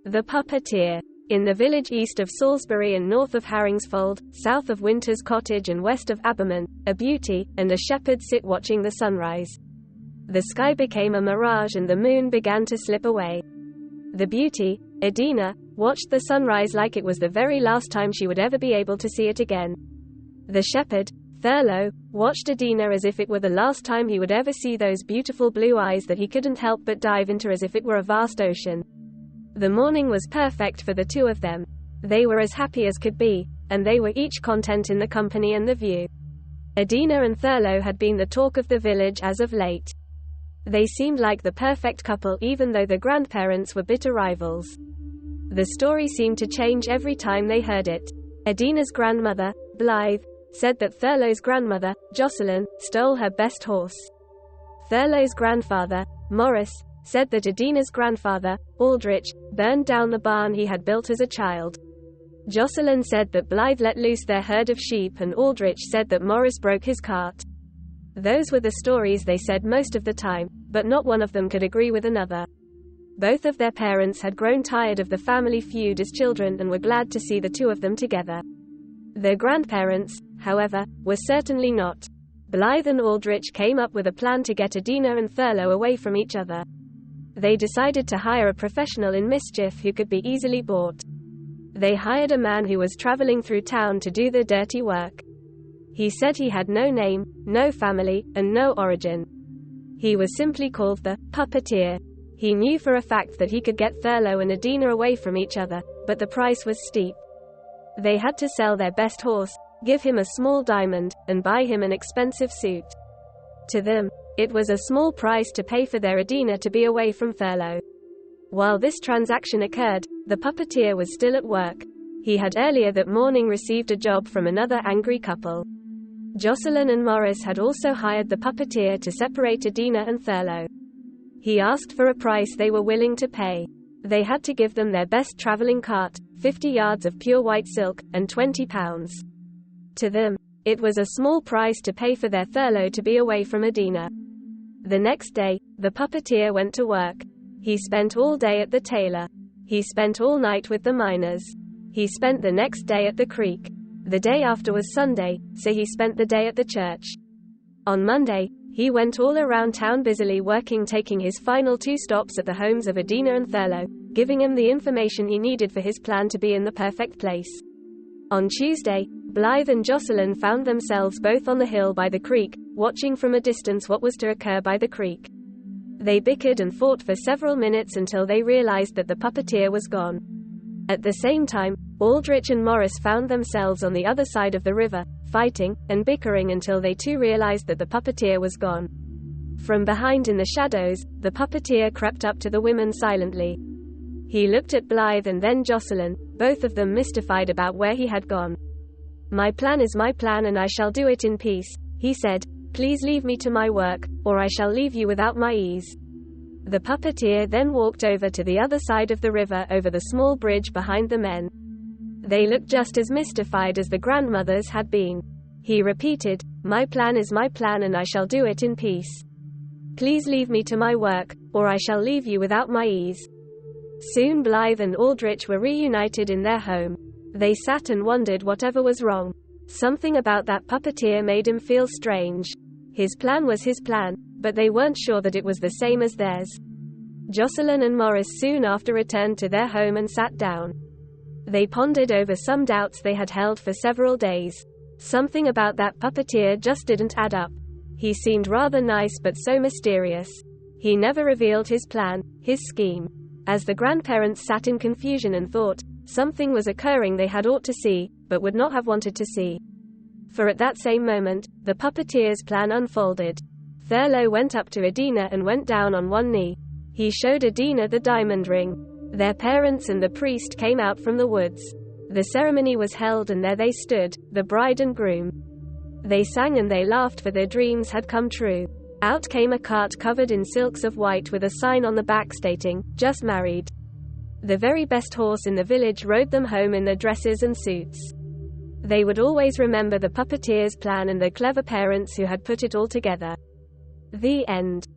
The Puppeteer. In the village east of Salisbury and north of Haringsfold, south of Winter's Cottage and west of Aberman, a beauty and a shepherd sit watching the sunrise. The sky became a mirage and the moon began to slip away. The beauty, Edina, watched the sunrise like it was the very last time she would ever be able to see it again. The shepherd, Thurlow, watched Edina as if it were the last time he would ever see those beautiful blue eyes that he couldn't help but dive into as if it were a vast ocean. The morning was perfect for the two of them. They were as happy as could be, and they were each content in the company and the view. Edina and Thurlow had been the talk of the village as of late. They seemed like the perfect couple even though the grandparents were bitter rivals. The story seemed to change every time they heard it. Edina's grandmother, Blythe, said that Thurlow's grandmother, Jocelyn, stole her best horse. Thurlow's grandfather, Morris, said that Edina's grandfather, Aldrich, burned down the barn he had built as a child. Jocelyn said that Blythe let loose their herd of sheep and Aldrich said that Morris broke his cart. Those were the stories they said most of the time, but not one of them could agree with another. Both of their parents had grown tired of the family feud as children and were glad to see the two of them together. Their grandparents, however, were certainly not. Blythe and Aldrich came up with a plan to get Edina and Thurlow away from each other. They decided to hire a professional in mischief who could be easily bought. They hired a man who was traveling through town to do the dirty work. He said he had no name, no family, and no origin. He was simply called the Puppeteer. He knew for a fact that he could get Thurlow and Edina away from each other, but the price was steep. They had to sell their best horse, give him a small diamond, and buy him an expensive suit. To them, it was a small price to pay for their Edina to be away from Thurlow. While this transaction occurred, the Puppeteer was still at work. He had earlier that morning received a job from another angry couple. Jocelyn and Morris had also hired the Puppeteer to separate Edina and Thurlow. He asked for a price they were willing to pay. They had to give them their best traveling cart, 50 yards of pure white silk, and £20. To them, it was a small price to pay for their Thurlow to be away from Edina. The next day, the Puppeteer went to work. He spent all day at the tailor. He spent all night with the miners. He spent the next day at the creek. The day after was Sunday, so he spent the day at the church. On Monday, he went all around town busily working, taking his final 2 stops at the homes of Edina and Thurlow, giving him the information he needed for his plan to be in the perfect place. On Tuesday, Blythe and Jocelyn found themselves both on the hill by the creek, watching from a distance what was to occur by the creek. They bickered and fought for several minutes until they realized that the Puppeteer was gone. At the same time, Aldrich and Morris found themselves on the other side of the river, fighting and bickering until they too realized that the Puppeteer was gone. From behind in the shadows, the Puppeteer crept up to the women silently. He looked at Blythe and then Jocelyn, both of them mystified about where he had gone. "My plan is my plan and I shall do it in peace," he said. "Please leave me to my work, or I shall leave you without my ease." The Puppeteer then walked over to the other side of the river over the small bridge behind the men. They looked just as mystified as the grandmothers had been. He repeated, "My plan is my plan and I shall do it in peace. Please leave me to my work, or I shall leave you without my ease." Soon Blythe and Aldrich were reunited in their home. They sat and wondered whatever was wrong. Something about that Puppeteer made him feel strange. His plan was his plan, but they weren't sure that it was the same as theirs. Jocelyn and Morris soon after returned to their home and sat down. They pondered over some doubts they had held for several days. Something about that Puppeteer just didn't add up. He seemed rather nice but so mysterious. He never revealed his plan, his scheme. As the grandparents sat in confusion and thought, something was occurring they had ought to see, but would not have wanted to see. For at that same moment, the Puppeteer's plan unfolded. Thurlow went up to Edina and went down on one knee. He showed Edina the diamond ring. Their parents and the priest came out from the woods. The ceremony was held and there they stood, the bride and groom. They sang and they laughed for their dreams had come true. Out came a cart covered in silks of white with a sign on the back stating, "Just married." The very best horse in the village rode them home in their dresses and suits. They would always remember the Puppeteer's plan and the clever parents who had put it all together. The end.